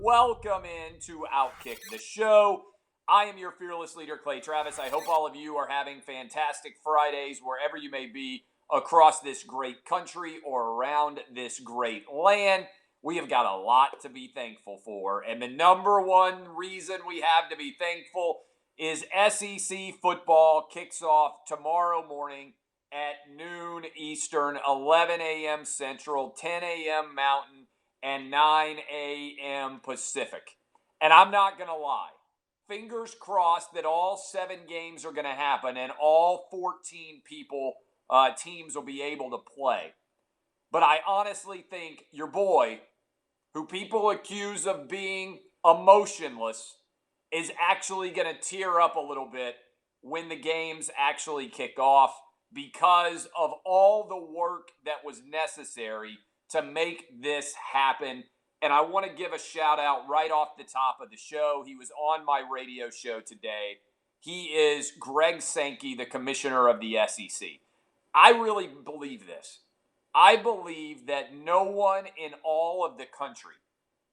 Welcome into OutKick the Show. I am your fearless leader, Clay Travis. I hope all of you are having fantastic Fridays wherever you may be across this great country or around this great land. We have got a lot to be thankful for, and the number one reason we have to be thankful is SEC football kicks off tomorrow morning at noon Eastern, 11 a.m. Central, 10 a.m. Mountain, and 9 a.m. Pacific. And I'm not going to lie. Fingers crossed that all 7 games are going to happen and all 14 teams will be able to play. But I honestly think your boy, who people accuse of being emotionless, is actually going to tear up a little bit when the games actually kick off because of all the work that was necessary to make this happen. And I want to give a shout out right off the top of the show. He was on my radio show today. He is Greg Sankey, the commissioner of the SEC. I really believe this. I believe that no one in all of the country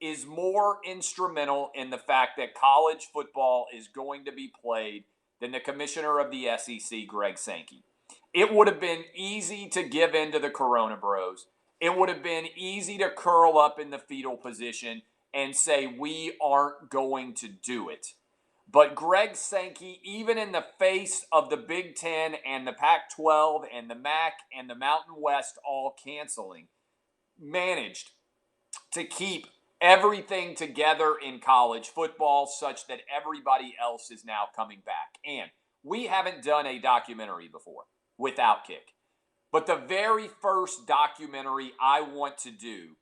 is more instrumental in the fact that college football is going to be played than the commissioner of the SEC, Greg Sankey. It would have been easy to give in to the Corona Bros. It would have been easy to curl up in the fetal position and say, we aren't going to do it. But Greg Sankey, even in the face of the Big Ten and the Pac-12 and the MAC and the Mountain West all canceling, managed to keep everything together in college football such that everybody else is now coming back. And we haven't done a documentary before with OutKick. But the very first documentary I want to do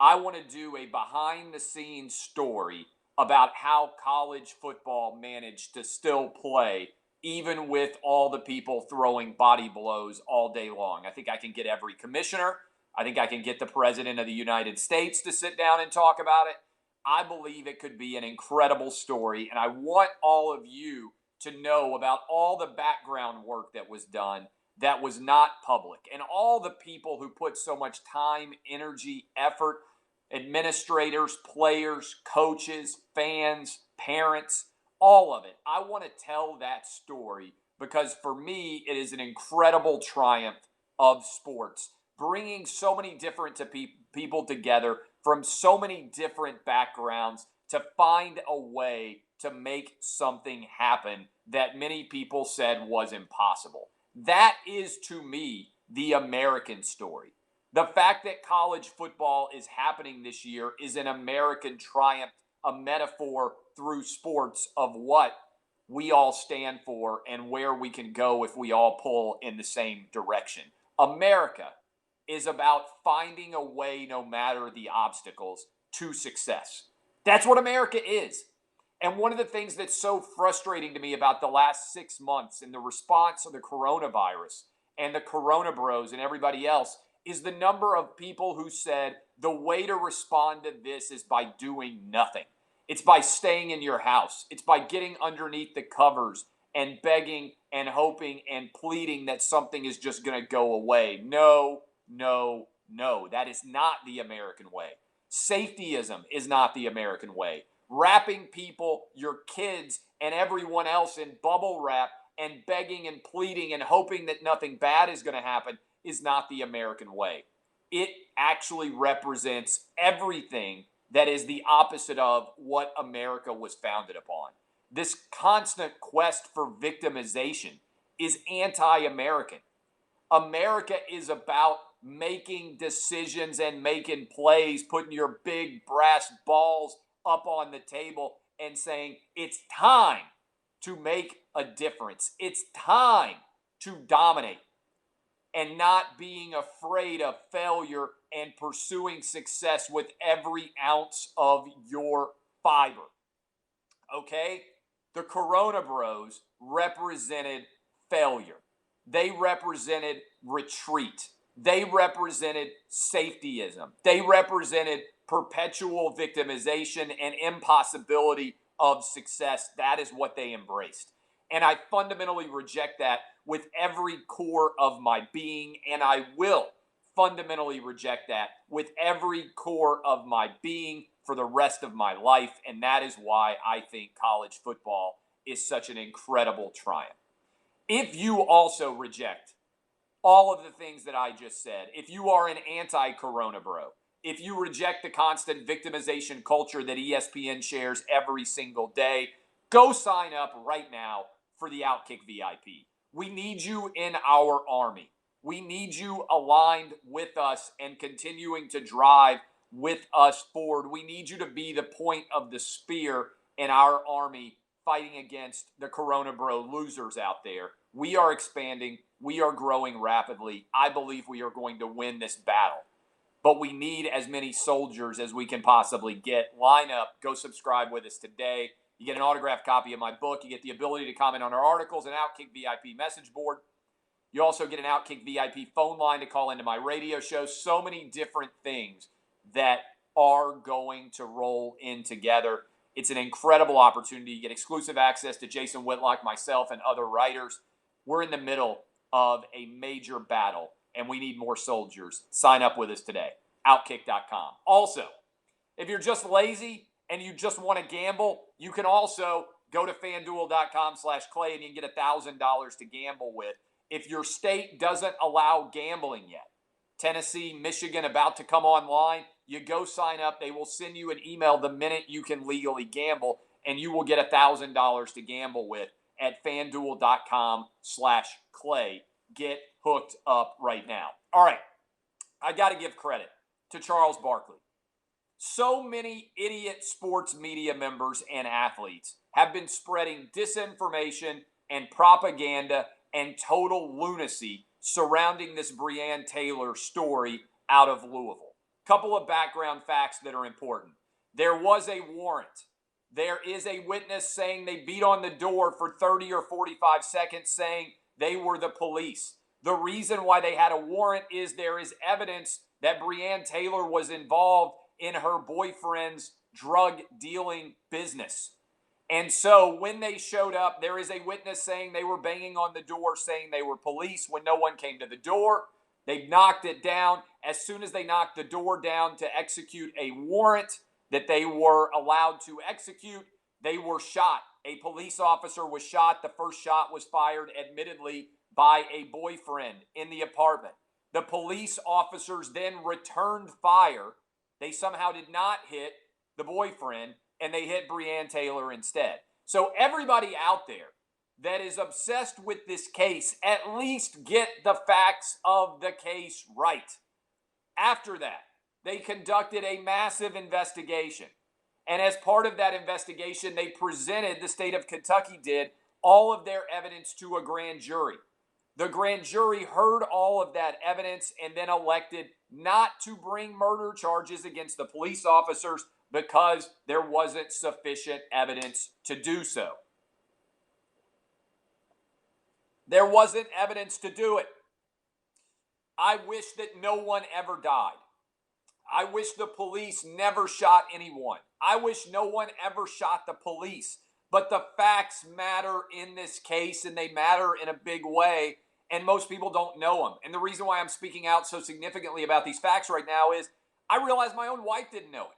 a behind-the-scenes story about how college football managed to still play, even with all the people throwing body blows all day long. I think I can get every commissioner. I think I can get the President of the United States to sit down and talk about it. I believe it could be an incredible story, and I want all of you to know about all the background work that was done that was not public, and all the people who put so much time, energy, effort, administrators, players, coaches, fans, parents, all of it. I want to tell that story because for me, it is an incredible triumph of sports, bringing so many different people together from so many different backgrounds to find a way to make something happen that many people said was impossible. That is, to me, the American story. The fact that college football is happening this year is an American triumph, a metaphor through sports of what we all stand for and where we can go if we all pull in the same direction. America is about finding a way, no matter the obstacles, to success. That's what America is. And one of the things that's so frustrating to me about the last 6 months and the response of the coronavirus and the Corona Bros and everybody else is the number of people who said the way to respond to this is by doing nothing. It's by staying in your house. It's by getting underneath the covers and begging and hoping and pleading that something is just going to go away. No, no, no. That is not the American way. Safetyism is not the American way. Wrapping people, your kids, and everyone else in bubble wrap and begging and pleading and hoping that nothing bad is going to happen is not the American way. It actually represents everything that is the opposite of what America was founded upon. This constant quest for victimization is anti-American. America is about making decisions and making plays, putting your big brass balls up on the table and saying it's time to make a difference. It's time to dominate and not being afraid of failure and pursuing success with every ounce of your fiber. Okay? The Corona Bros represented failure. They represented retreat. They represented safetyism. They represented perpetual victimization and impossibility of success. That is what they embraced. And I fundamentally reject that with every core of my being, and I will fundamentally reject that with every core of my being for the rest of my life. And that is why I think college football is such an incredible triumph. If you also reject all of the things that I just said, if you are an anti-corona bro, if you reject the constant victimization culture that ESPN shares every single day, go sign up right now for the OutKick VIP. We need you in our army. We need you aligned with us and continuing to drive with us forward. We need you to be the point of the spear in our army fighting against the Corona Bro losers out there. We are expanding. We are growing rapidly. I believe we are going to win this battle. But we need as many soldiers as we can possibly get. Line up. Go subscribe with us today. You get an autographed copy of my book. You get the ability to comment on our articles, an OutKick VIP message board. You also get an OutKick VIP phone line to call into my radio show. So many different things that are going to roll in together. It's an incredible opportunity. You get exclusive access to Jason Whitlock, myself, and other writers. We're in the middle of a major battle, and we need more soldiers. Sign up with us today. Outkick.com. Also, if you're just lazy and you just want to gamble, you can also go to FanDuel.com/Clay and you can get $1,000 to gamble with. If your state doesn't allow gambling yet, Tennessee, Michigan about to come online, you go sign up. They will send you an email the minute you can legally gamble, and you will get $1,000 to gamble with at FanDuel.com/Clay. Get hooked up right now. All right, I got to give credit to Charles Barkley. So many idiot sports media members and athletes have been spreading disinformation and propaganda and total lunacy surrounding this Breonna Taylor story out of Louisville. Couple of background facts that are important. There was a warrant. There is a witness saying they beat on the door for 30 or 45 seconds saying they were the police. The reason why they had a warrant is there is evidence that Breonna Taylor was involved in her boyfriend's drug dealing business. And so when they showed up, there is a witness saying they were banging on the door, saying they were police when no one came to the door. They knocked it down. As soon as they knocked the door down to execute a warrant that they were allowed to execute, they were shot. A police officer was shot. The first shot was fired, admittedly, by a boyfriend in the apartment. The police officers then returned fire. They somehow did not hit the boyfriend, and they hit Breonna Taylor instead. So everybody out there that is obsessed with this case, at least get the facts of the case right. After that, they conducted a massive investigation. And as part of that investigation, they presented, the state of Kentucky did, all of their evidence to a grand jury. The grand jury heard all of that evidence and then elected not to bring murder charges against the police officers because there wasn't sufficient evidence to do so. There wasn't evidence to do it. I wish that no one ever died. I wish the police never shot anyone. I wish no one ever shot the police. But the facts matter in this case, and they matter in a big way, and most people don't know them. And the reason why I'm speaking out so significantly about these facts right now is I realize my own wife didn't know it.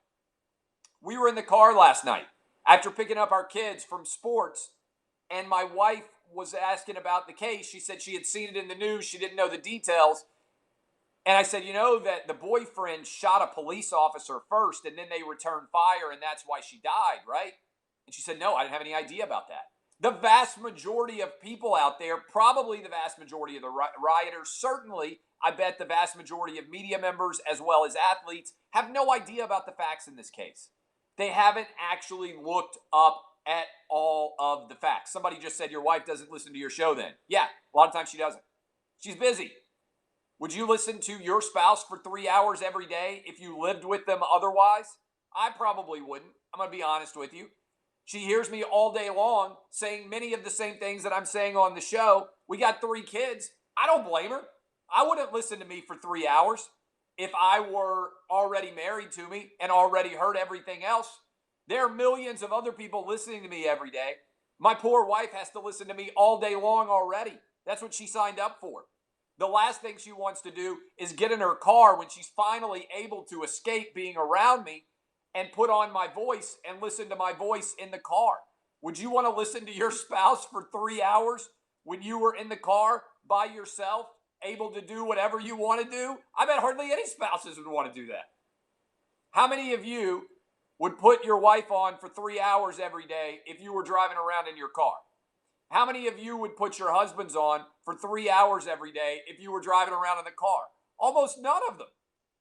We were in the car last night after picking up our kids from sports, and my wife was asking about the case. She said she had seen it in the news. She didn't know the details. And I said, you know that the boyfriend shot a police officer first, and then they returned fire, and that's why she died, right? And she said, no, I didn't have any idea about that. The vast majority of people out there, probably the vast majority of the rioters, certainly, I bet the vast majority of media members as well as athletes have no idea about the facts in this case. They haven't actually looked up at all of the facts. Somebody just said your wife doesn't listen to your show then. Yeah, a lot of times she doesn't. She's busy. Would you listen to your spouse for 3 hours every day if you lived with them otherwise? I probably wouldn't. I'm going to be honest with you. She hears me all day long saying many of the same things that I'm saying on the show. We got 3 kids. I don't blame her. I wouldn't listen to me for 3 hours if I were already married to me and already heard everything else. There are millions of other people listening to me every day. My poor wife has to listen to me all day long already. That's what she signed up for. The last thing she wants to do is get in her car when she's finally able to escape being around me and put on my voice and listen to my voice in the car. Would you want to listen to your spouse for 3 hours when you were in the car by yourself, able to do whatever you want to do? I bet hardly any spouses would want to do that. How many of you would put your wife on for 3 hours every day if you were driving around in your car? How many of you would put your husbands on for 3 hours every day if you were driving around in the car? Almost none of them.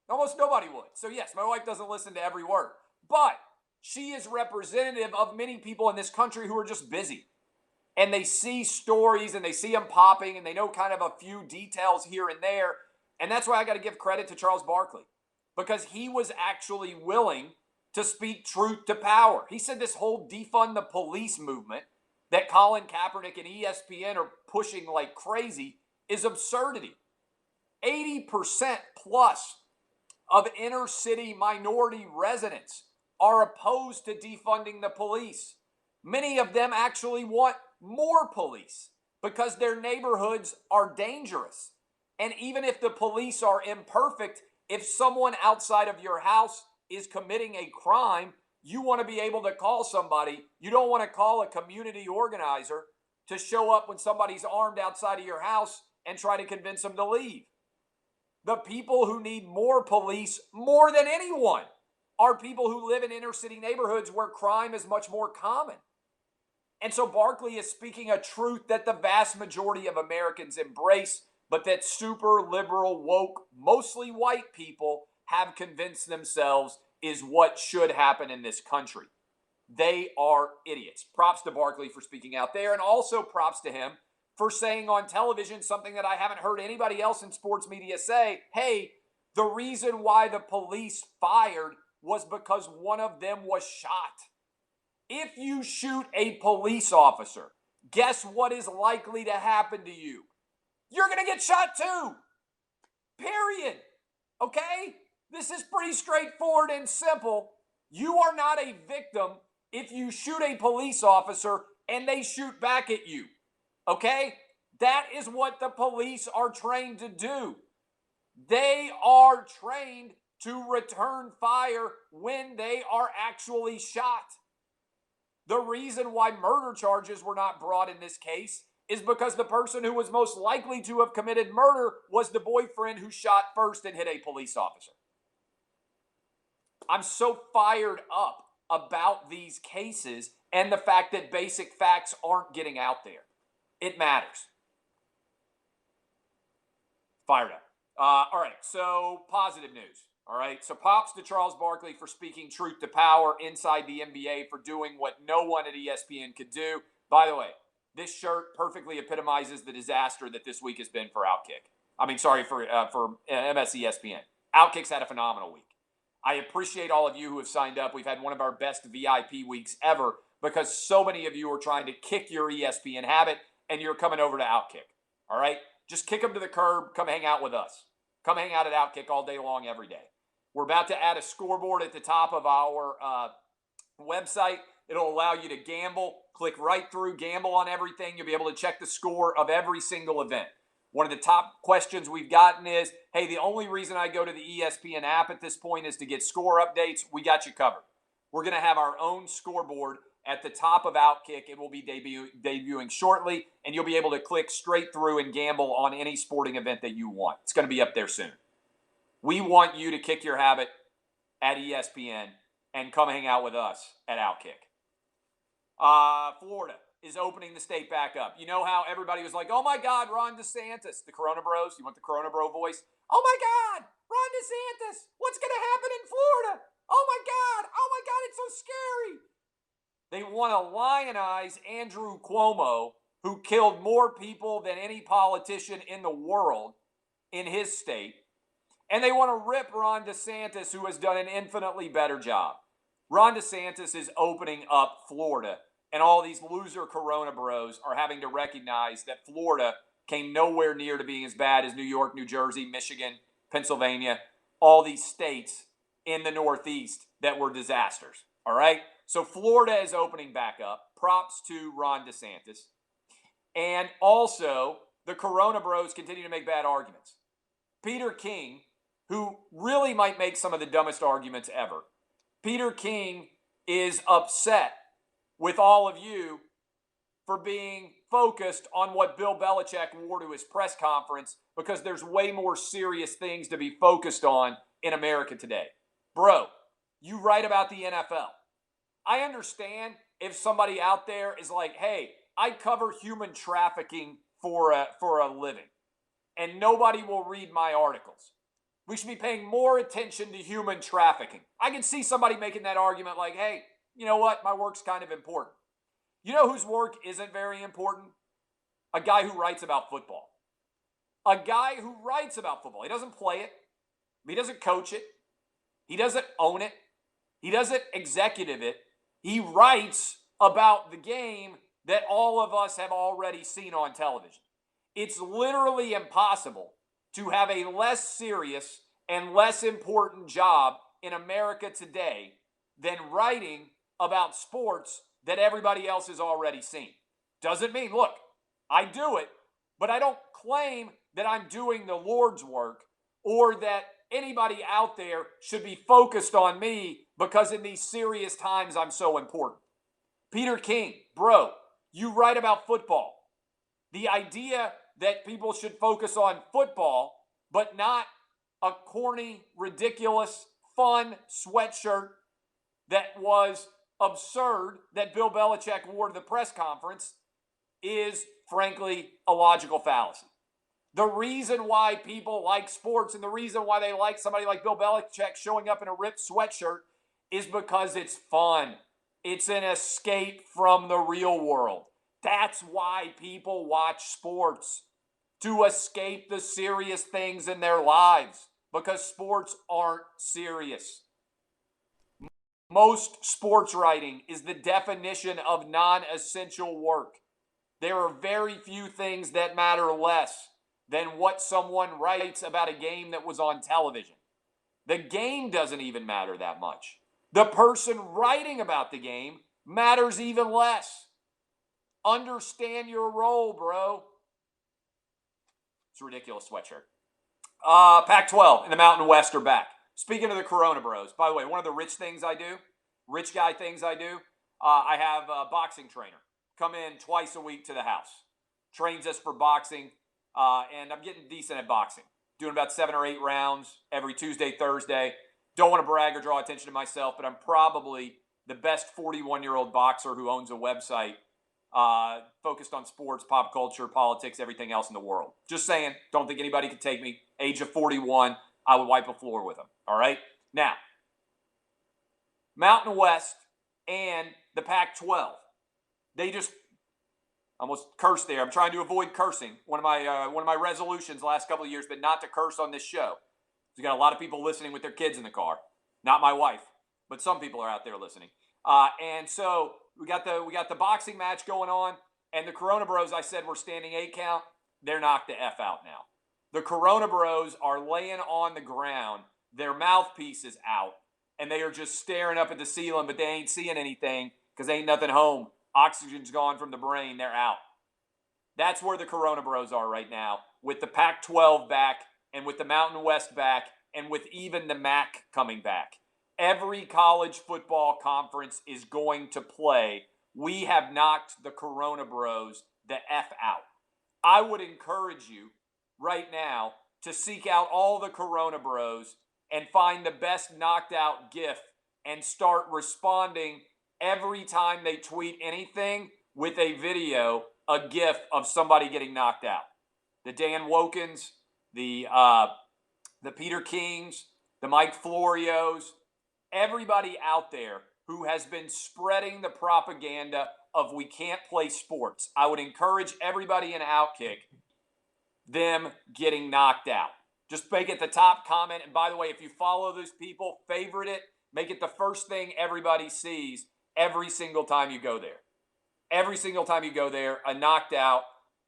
Almost nobody would. So yes, my wife doesn't listen to every word, but she is representative of many people in this country who are just busy. And they see stories and they see them popping and they know kind of a few details here and there. And that's why I got to give credit to Charles Barkley, because he was actually willing to speak truth to power. He said this whole defund the police movement that Colin Kaepernick and ESPN are pushing like crazy is absurdity. 80% plus of inner city minority residents are opposed to defunding the police. Many of them actually want more police because their neighborhoods are dangerous. And even if the police are imperfect, if someone outside of your house is committing a crime, you want to be able to call somebody. You don't want to call a community organizer to show up when somebody's armed outside of your house and try to convince them to leave. The people who need more police more than anyone are people who live in inner city neighborhoods where crime is much more common. And so Barkley is speaking a truth that the vast majority of Americans embrace, but that super liberal, woke, mostly white people have convinced themselves is what should happen in this country. They are idiots. Props to Barkley for speaking out there, and also props to him for saying on television something that I haven't heard anybody else in sports media say. Hey, the reason why the police fired was because one of them was shot. If you shoot a police officer, guess what is likely to happen to you? You're going to get shot too. Period. Okay? This is pretty straightforward and simple. You are not a victim if you shoot a police officer and they shoot back at you. Okay? That is what the police are trained to do. They are trained to return fire when they are actually shot. The reason why murder charges were not brought in this case is because the person who was most likely to have committed murder was the boyfriend who shot first and hit a police officer. I'm so fired up about these cases and the fact that basic facts aren't getting out there. It matters. Fired up. All right, so positive news. All right, so props to Charles Barkley for speaking truth to power inside the NBA, for doing what no one at ESPN could do. By the way, this shirt perfectly epitomizes the disaster that this week has been for OutKick. For MSESPN. OutKick's had a phenomenal week. I appreciate all of you who have signed up. We've had one of our best VIP weeks ever because so many of you are trying to kick your ESPN habit and you're coming over to OutKick. All right? Just kick them to the curb. Come hang out with us. Come hang out at OutKick all day long, every day. We're about to add a scoreboard at the top of our website. It'll allow you to gamble. Click right through, gamble on everything. You'll be able to check the score of every single event. One of the top questions we've gotten is, hey, the only reason I go to the ESPN app at this point is to get score updates. We got you covered. We're going to have our own scoreboard at the top of OutKick. It will be debuting shortly, and you'll be able to click straight through and gamble on any sporting event that you want. It's going to be up there soon. We want you to kick your habit at ESPN and come hang out with us at OutKick. Florida is opening the state back up. You know how everybody was like, oh my God, Ron DeSantis, the Corona Bros. You want the Corona Bro voice? Oh my God, Ron DeSantis, what's going to happen in Florida? Oh my God, it's so scary. They want to lionize Andrew Cuomo, who killed more people than any politician in the world in his state. And they want to rip Ron DeSantis, who has done an infinitely better job. Ron DeSantis is opening up Florida, and all these loser Corona Bros are having to recognize that Florida came nowhere near to being as bad as New York, New Jersey, Michigan, Pennsylvania, all these states in the Northeast that were disasters. All right? So Florida is opening back up. Props to Ron DeSantis. And also, the Corona Bros continue to make bad arguments. Peter King, who really might make some of the dumbest arguments ever. Peter King is upset with all of you for being focused on what Bill Belichick wore to his press conference because there's way more serious things to be focused on in America today. Bro, you write about the NFL. I understand if somebody out there is like, hey, I cover human trafficking for a living, and nobody will read my articles. We should be paying more attention to human trafficking. I can see somebody making that argument like, hey, you know what? My work's kind of important. You know whose work isn't very important? A guy who writes about football. A guy who writes about football. He doesn't play it. He doesn't coach it. He doesn't own it. He doesn't executive it. He writes about the game that all of us have already seen on television. It's literally impossible to have a less serious and less important job in America today than writing about sports that everybody else has already seen. Doesn't mean, look, I do it, but I don't claim that I'm doing the Lord's work or that anybody out there should be focused on me because in these serious times I'm so important. Peter King, bro, you write about football. The idea that people should focus on football, but not a corny, ridiculous, fun sweatshirt that was absurd that Bill Belichick wore to the press conference is, frankly, a logical fallacy. The reason why people like sports and the reason why they like somebody like Bill Belichick showing up in a ripped sweatshirt is because it's fun. It's an escape from the real world. That's why people watch sports, to escape the serious things in their lives, because sports aren't serious. Most sports writing is the definition of non-essential work. There are very few things that matter less than what someone writes about a game that was on television. The game doesn't even matter that much. The person writing about the game matters even less. Understand your role, bro. It's a ridiculous sweatshirt. Pac-12 and the Mountain West are back. Speaking of the Corona Bros, by the way, one of the rich guy things I do, I have a boxing trainer come in twice a week to the house. Trains us for boxing, and I'm getting decent at boxing. Doing about 7 or 8 rounds every Tuesday, Thursday. Don't want to brag or draw attention to myself, but I'm probably the best 41-year-old boxer who owns a website focused on sports, pop culture, politics, everything else in the world. Just saying, don't think anybody could take me. Age of 41, I would wipe a floor with them. All right? Now, Mountain West and the Pac-12. They just almost cursed there. I'm trying to avoid cursing. One of my resolutions the last couple of years has been not to curse on this show. We got a lot of people listening with their kids in the car. Not my wife, but some people are out there listening. And so we got the boxing match going on, and the Corona Bros, I said, were standing 8 count. They're knocked the F out now. The Corona Bros are laying on the ground. Their mouthpiece is out, and they are just staring up at the ceiling, but they ain't seeing anything because ain't nothing home. Oxygen's gone from the brain. They're out. That's where the Corona Bros are right now, with the Pac-12 back and with the Mountain West back and with even the MAC coming back. Every college football conference is going to play. We have knocked the Corona Bros the F out. I would encourage you right now to seek out all the Corona Bros and find the best knocked out GIF and start responding every time they tweet anything with a video, a GIF of somebody getting knocked out. The Dan Wokens, the Peter Kings, the Mike Florios, everybody out there who has been spreading the propaganda of we can't play sports. I would encourage everybody in OutKick, them getting knocked out. Just make it the top comment. And by the way, if you follow those people, favorite it. Make it the first thing everybody sees every single time you go there. Every single time you go there, a knocked out,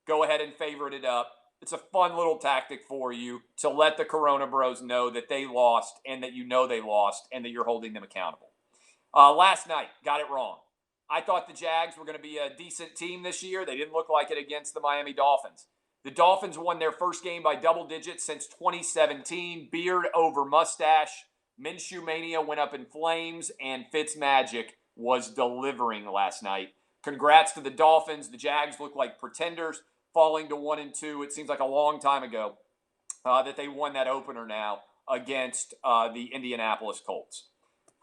go ahead and favorite it up. It's a fun little tactic for you to let the Corona Bros know that they lost and that you know they lost and that you're holding them accountable. Last night, got it wrong. I thought the Jags were going to be a decent team this year. They didn't look like it against the Miami Dolphins. The Dolphins won their first game by double digits since 2017. Beard over mustache. Minshew Mania went up in flames, and FitzMagic was delivering last night. Congrats to the Dolphins. The Jags look like pretenders, falling to 1-2. It seems like a long time ago that they won that opener now against the Indianapolis Colts.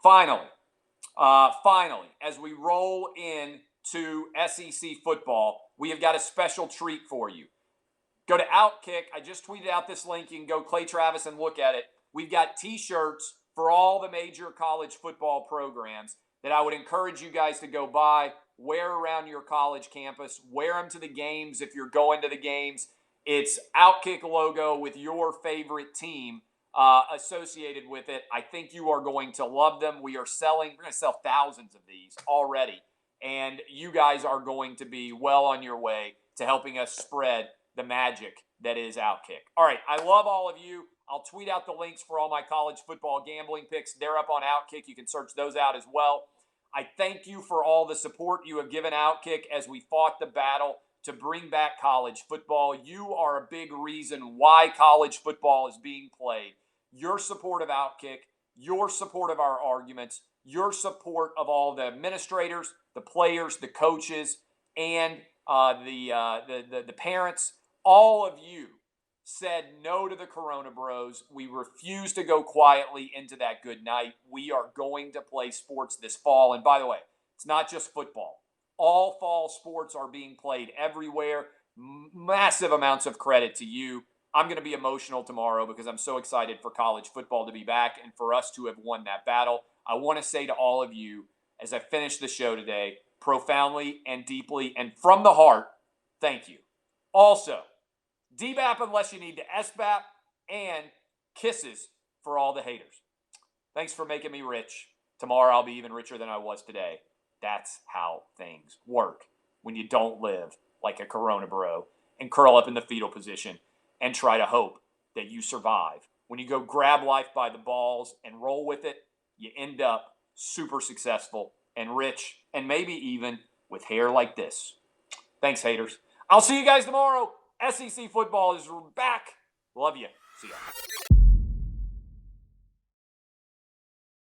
Finally, as we roll into SEC football, we have got a special treat for you. Go to OutKick. I just tweeted out this link. You can go Clay Travis and look at it. We've got T-shirts for all the major college football programs that I would encourage you guys to go buy, wear around your college campus, wear them to the games if you're going to the games. It's OutKick logo with your favorite team associated with it. I think you are going to love them. We're going to sell thousands of these already, and you guys are going to be well on your way to helping us spread the magic that is OutKick. All right, I love all of you. I'll tweet out the links for all my college football gambling picks. They're up on OutKick. You can search those out as well. I thank you for all the support you have given OutKick as we fought the battle to bring back college football. You are a big reason why college football is being played. Your support of OutKick, your support of our arguments, your support of all the administrators, the players, the coaches, and the parents, all of you said no to the Corona Bros. We refuse to go quietly into that good night. We are going to play sports this fall. And by the way, it's not just football. All fall sports are being played everywhere. Massive amounts of credit to you. I'm going to be emotional tomorrow because I'm so excited for college football to be back and for us to have won that battle. I want to say to all of you, as I finish the show today, profoundly and deeply and from the heart, thank you. Also, DBAP unless you need to SBAP, and kisses for all the haters. Thanks for making me rich. Tomorrow I'll be even richer than I was today. That's how things work when you don't live like a Corona bro and curl up in the fetal position and try to hope that you survive. When you go grab life by the balls and roll with it, you end up super successful and rich and maybe even with hair like this. Thanks, haters. I'll see you guys tomorrow. SEC football is back. Love you. See ya.